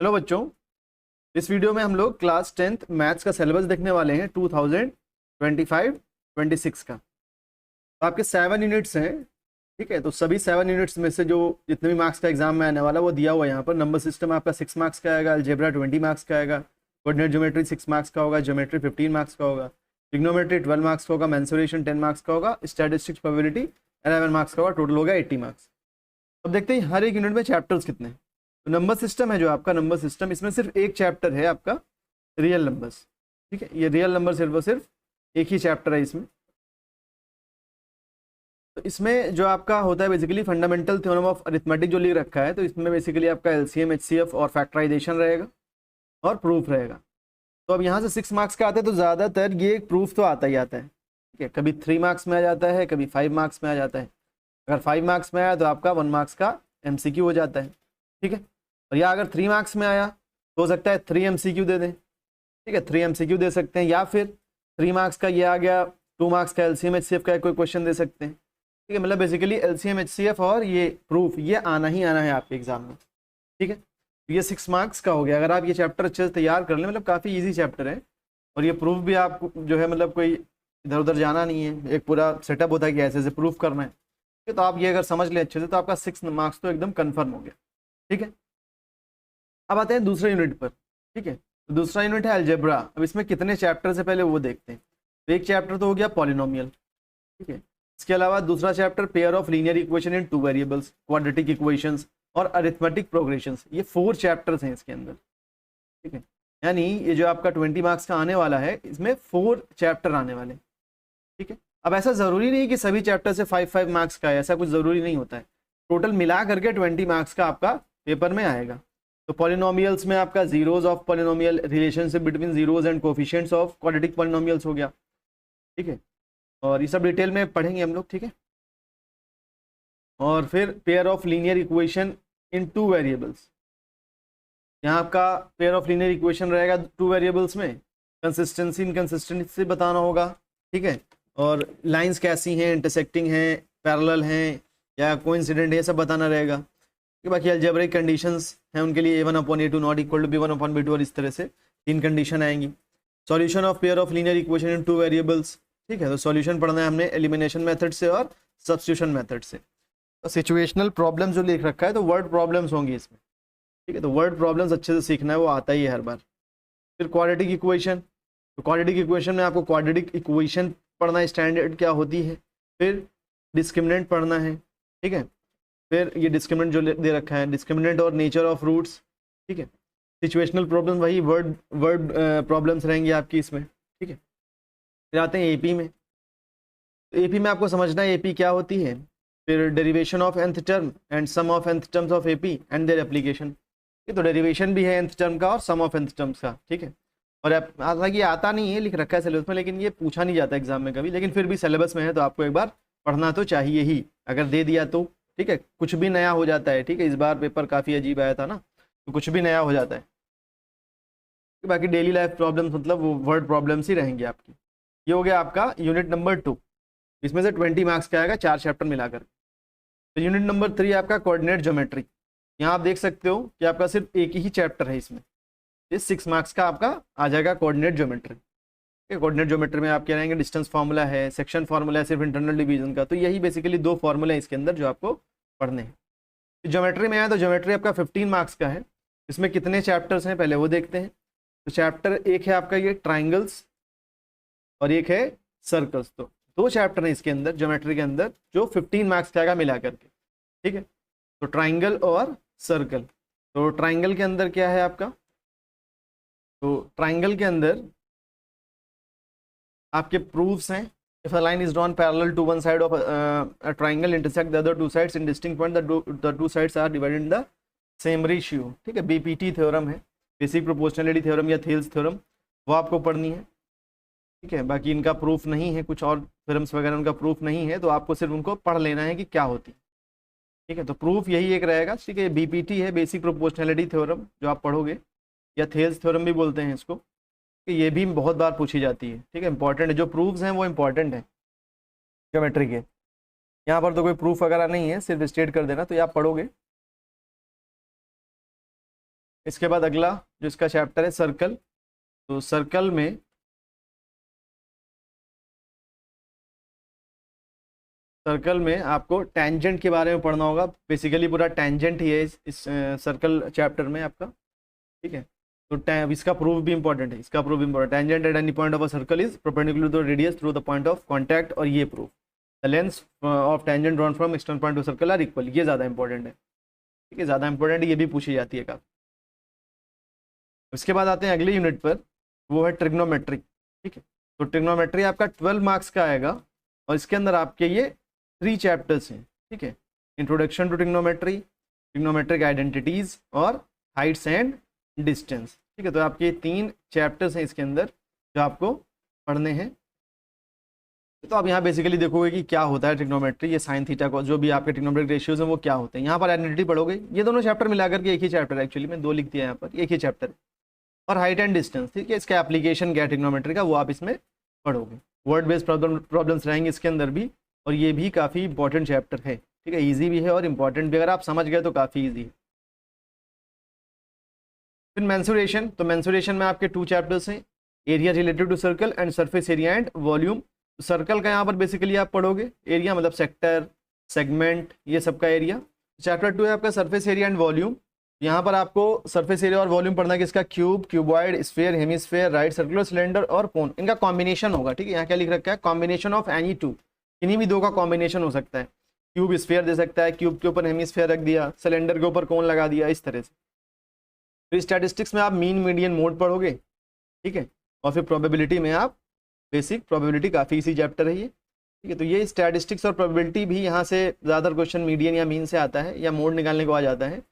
Hello बच्चों, इस video में हम लोग क्लास 10th मैथ्स का सिलेबस देखने वाले हैं 2025-26 का। तो आपके 7 यूनिट्स हैं। ठीक है, तो सभी 7 यूनिट्स में से जो जितने भी मार्क्स का एग्जाम में आने वाला वो दिया हुआ है यहाँ पर। नंबर सिस्टम आपका 6 मार्क्स का आएगा, अलजेब्रा 20 मार्क्स का आएगा, कोऑर्डिनेट ज्योमेट्री 6 मार्क्स का होगा, ज्योमेट्री 15 मार्क्स का होगा, ट्रिग्नोमेट्री 12 मार्क्स का होगा, मेंसुरेशन 10 मार्क्स का होगा, स्टैटिस्टिक्स प्रोबेबिलिटी 11 मार्क्स का होगा। टोटल होगा 80 मार्क्स। अब देखते हैं हर एक यूनिट में चैप्टर्स कितने हैं। तो नंबर सिस्टम है जो आपका नंबर सिस्टम, इसमें सिर्फ एक चैप्टर है आपका रियल नंबर्स। ठीक है, ये रियल नंबर सिर्फ और सिर्फ एक ही चैप्टर है इसमें। तो इसमें जो आपका होता है basically fundamental theorem of arithmetic जो लिख रखा है, तो इसमें बेसिकली आपका एलसीएम, एचसीएफ और फैक्टराइजेशन रहेगा और प्रूफ रहेगा। तो अब यहाँ से 6 मार्क्स का आता है तो ज़्यादातर ये प्रूफ तो आता ही आता है। ठीक है, कभी 3 मार्क्स में आ जाता है, कभी 5 मार्क्स में आ जाता है। अगर 5 मार्क्स में आया तो आपका 1 मार्क्स का एमसीक्यू हो जाता है। ठीक है, और या अगर 3 मार्क्स में आया तो हो सकता है 3 एमसीक्यू दे दें। ठीक है, 3 एमसीक्यू दे सकते हैं, या फिर 3 मार्क्स का ये आ गया 2 मार्क्स का एलसीएम एचसीएफ का कोई क्वेश्चन दे सकते हैं। ठीक है, मतलब बेसिकली एलसीएम एचसीएफ और ये प्रूफ ये आना ही आना है आपके एग्जाम में। ठीक है, तो ये 6 मार्क्स का हो गया। अगर आप ये चैप्टर अच्छे से तैयार कर लें, मतलब काफ़ी ईजी चैप्टर है, और ये प्रूफ भी आप जो है मतलब कोई इधर उधर जाना नहीं है, एक पूरा सेटअप होता है कि ऐसे ऐसे प्रूफ करना है। तो आप ये अगर समझ लें अच्छे से तो आपका 6 मार्क्स तो एकदम कन्फर्म हो गया। ठीक है, अब आते हैं दूसरे यूनिट पर। ठीक है, तो दूसरा यूनिट है अलजेब्रा। अब इसमें कितने चैप्टर से पहले वो देखते हैं। तो एक चैप्टर तो हो गया पॉलिनोमियल। ठीक है, इसके अलावा दूसरा chapter pair of linear equation in 2 variables, quadratic equations और अरिथमेटिक प्रोग्रेशंस। ये 4 चैप्टर्स हैं इसके अंदर। ठीक है, यानी ये जो आपका 20 मार्क्स का आने वाला है इसमें 4 चैप्टर आने वाले हैं। ठीक है, अब ऐसा ज़रूरी नहीं कि सभी चैप्टर से 5 मार्क्स का है, ऐसा कुछ ज़रूरी नहीं होता है। टोटल मिला करके 20 मार्क्स का आपका पेपर में आएगा। तो पॉलिनोमियल्स में आपका zeros of polynomial, relationship between zeros and coefficients of quadratic polynomials हो गया। ठीक है, और ये सब डिटेल में पढ़ेंगे हम लोग। ठीक है, और फिर pair of linear equation in 2 variables. यहाँ आपका पेयर ऑफ लीनियर इक्वेशन रहेगा 2 वेरिएबल्स में, कंसिस्टेंसी इनकंसिस्टेंसी बताना होगा। ठीक है, और लाइंस कैसी हैं, इंटरसेक्टिंग हैं, पैरेलल हैं या कोइंसिडेंट है, सब बताना रहेगा। कि बाकी अलजेब्रिक कंडीशंस हैं उनके लिए a1/a2 not equal to b1/b2 और इस तरह से 3 कंडीशन आएंगी। Solution of pair of linear equation in 2 variables. ठीक है, तो सॉल्यूशन पढ़ना है हमने एलिमिनेशन मेथड से और सब्स्टिट्यूशन मेथड से। तो सिचुएशनल प्रॉब्लम जो लिख रखा है तो वर्ड प्रॉब्लम्स होंगी इसमें। ठीक है, तो वर्ड प्रॉब्लम्स अच्छे से सीखना है, वो आता ही है हर बार। फिर क्वाड्रेटिक इक्वेशन, तो क्वाड्रेटिक इक्वेशन में आपको क्वाड्रेटिक इक्वेशन पढ़ना है, स्टैंडर्ड क्या होती है। फिर डिस्क्रिमिनेंट पढ़ना है। ठीक है, फिर ये डिस्क्रिमिनेंट जो दे रखा है, डिस्क्रिमिनेंट और नेचर ऑफ रूट्स। ठीक है, सिचुएशनल प्रॉब्लम वही वर्ड प्रॉब्लम्स रहेंगी आपकी इसमें। ठीक है, फिर आते हैं एपी में। तो एपी में आपको समझना है एपी क्या होती है, फिर derivation of nth term and sum of nth terms of AP and their application. ये तो डेरिवेशन भी है nth टर्म का और सम ऑफ nth टर्म्स का। ठीक है, और हालांकि ये आता नहीं है, लिख रखा है सिलेबस में, लेकिन ये पूछा नहीं जाता एग्जाम में कभी, लेकिन फिर भी सिलेबस में है तो आपको एक बार पढ़ना तो चाहिए ही, अगर दे दिया तो। ठीक है, कुछ भी नया हो जाता है। ठीक है, इस बार पेपर काफ़ी अजीब आया था ना, तो कुछ भी नया हो जाता है। बाकी डेली लाइफ प्रॉब्लम्स मतलब वो वर्ड प्रॉब्लम्स ही रहेंगी आपकी। ये हो गया आपका यूनिट नंबर 2, इसमें से 20 मार्क्स का आएगा 4 चैप्टर मिलाकर। तो यूनिट नंबर 3 आपका कोऑर्डिनेट ज्योमेट्री। यहाँ आप देख सकते हो कि आपका सिर्फ एक ही चैप्टर है इसमें। इस 6 मार्क्स का आपका आ जाएगा कोऑर्डिनेट ज्योमेट्री। कोऑर्डिनेट ज्योमेट्री में आप कह रहेंगे डिस्टेंस फार्मूला है, सेक्शन फार्मूला है सिर्फ इंटरनल डिवीजन का। तो यही बेसिकली 2 फार्मूला है इसके अंदर जो आपको पढ़ने हैं। ज्योमेट्री में आया तो ज्योमेट्री आपका 15 मार्क्स का है। इसमें कितने चैप्टर्स हैं पहले वो देखते हैं। तो चैप्टर एक है आपका ये ट्राइंगल्स और एक है सर्कल्स। तो 2 चैप्टर हैं इसके अंदर ज्योमेट्री के अंदर जो 15 मार्क्स का आएगा मिला करके। ठीक है, तो ट्राइंगल और सर्कल। तो ट्राइंगल के अंदर क्या है आपका, तो ट्राइंगल के अंदर आपके प्रूफ्स हैं। If a line is drawn parallel to one side of a triangle intersect the other 2 sides in distinct point, the 2 sides are divided in the same ratio. ठीक है, बीपीटी थ्योरम है, basic proportionality theorem या Thales theorem, वो आपको पढ़नी है। ठीक है, बाकी इनका प्रूफ नहीं है, कुछ और थ्योरम्स वगैरह उनका प्रूफ नहीं है, तो आपको सिर्फ उनको पढ़ लेना है कि क्या होती है। ठीक है, तो प्रूफ यही एक रहेगा। ठीक है, बीपीटी है, बेसिक प्रोपोर्शनलिटी थ्योरम, जो आप पढ़ोगे, या थेल्स थ्योरम भी बोलते हैं इसको, कि ये भी बहुत बार पूछी जाती है। ठीक है, इंपॉर्टेंट है, जो प्रूफ्स हैं वो इंपॉर्टेंट है ज्योमेट्री के। यहाँ पर तो कोई प्रूफ वगैरह नहीं है, सिर्फ स्टेट कर देना, तो ये आप पढ़ोगे इसके बाद अगला जो इसका चैप्टर है सर्कल, तो सर्कल में आपको टेंजेंट के बारे में पढ़ना होगा। बेसिकली पूरा टेंजेंट ही है इस सर्कल चैप्टर में आपका, ठीक है। तो इसका प्रूफ भी इंपॉर्टेंट है, इसका proof important. Tangent at any point of a circle is perpendicular to the radius through the point of contact, और ये proof the length of tangent drawn from external point to circle are equal, ये ज़्यादा important है, ठीक है, ज़्यादा important है, ये भी पूछी जाती है काफ़ी। उसके बाद आते हैं अगली यूनिट पर, वो है ट्रिग्नोमेट्री, ठीक है। तो ट्रिग्नोमेट्री आपका 12 मार्क्स का आएगा, और इसके अंदर आपके ये 3 चैप्टर्स हैं, ठीक है। Introduction to trigonometry, trigonometric identities और हाइट्स एंड डिस्टेंस, ठीक है। तो आपके 3 चैप्टर्स हैं इसके अंदर जो आपको पढ़ने हैं। तो आप यहाँ बेसिकली देखोगे कि क्या होता है ट्रिग्नोमेट्री, ये साइन थीटा को जो भी आपके ट्रिग्नोमेट्रिक रेशियोज हैं वो क्या होते हैं। यहाँ पर आइडेंटिटी पढ़ोगे, ये दोनों चैप्टर मिलाकर के एक ही चैप्टर है, एक्चुअली में 2 लिख दिया है यहाँ पर, एक ही चैप्टर है। और हाइट एंड डिस्टेंस, ठीक है, इसका एप्लीकेशन क्या है ट्रिग्नोमेट्री का, वो आप इसमें पढ़ोगे। वर्ड बेस्ड प्रॉब्लम्स रहेंगे इसके अंदर भी, और ये भी काफ़ी इंपॉर्टेंट चैप्टर है, ठीक है। ईजी भी है और इंपॉर्टेंट भी, अगर आप समझ गए तो काफ़ी ईजी है। फिर मेंसुरेशन, तो मेंसुरेशन में आपके 2 चैप्टर्स हैं, area related to circle and surface area and volume. Circle का यहाँ पर बेसिकली आप पढ़ोगे एरिया मतलब सेक्टर, सेगमेंट, ये सब का एरिया। चैप्टर 2 है आपका सरफेस एरिया एंड वॉल्यूम। यहाँ पर आपको सरफेस एरिया और वॉल्यूम पढ़ना है किसका, cube, cuboid, sphere, hemisphere, right circular, cylinder और कोन, इनका कॉम्बिनेशन होगा, ठीक है। यहाँ क्या लिख रखा है, कॉम्बिनेशन ऑफ एनी 2, इन्हीं भी 2 का कॉम्बिनेशन हो सकता है। क्यूब स्फीयर दे सकता है, क्यूब के ऊपर हेमिस्फीयर रख दिया, सिलेंडर के ऊपर कोन लगा दिया, इस तरह से। फिर स्टैटिस्टिक्स में आप मीन, मीडियन, मोड पढ़ोगे, ठीक है। और फिर प्रोबेबिलिटी में आप बेसिक प्रोबेबिलिटी, काफ़ी इसी चैप्टर है ये, ठीक है। तो ये स्टैटिस्टिक्स और प्रोबेबिलिटी भी यहाँ से ज़्यादातर क्वेश्चन मीडियन या मीन से आता है, या मोड निकालने को आ जाता है,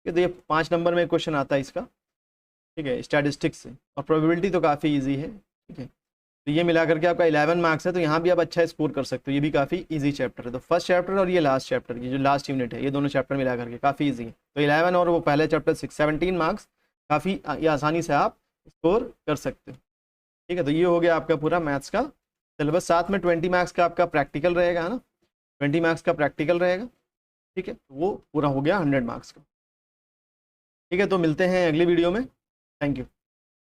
तो ये 5 नंबर में क्वेश्चन आता है इसका, ठीक है, स्टैटिस्टिक्स से। और प्रोबेबिलिटी तो काफ़ी इजी है, ठीक है। तो ये मिला करके आपका 11 मार्क्स है, तो यहाँ भी आप अच्छा स्कोर कर सकते हो, ये भी काफ़ी इजी चैप्टर है। तो फर्स्ट चैप्टर और ये लास्ट चैप्टर, ये जो लास्ट यूनिट है, ये दोनों चैप्टर मिला करके काफ़ी इजी है। तो 11 और वो पहले चैप्टर 6, 17 मार्क्स काफ़ी ये आसानी से आप स्कोर कर सकते हो, ठीक है। तो ये हो गया आपका पूरा मैथ्स का सिलेबस। साथ में 20 मार्क्स का आपका प्रैक्टिकल रहेगा, है ना, 20 मार्क्स का प्रैक्टिकल रहेगा, ठीक है। वो पूरा हो गया 100 मार्क्स का, ठीक है। तो मिलते हैं अगली वीडियो में, थैंक यू।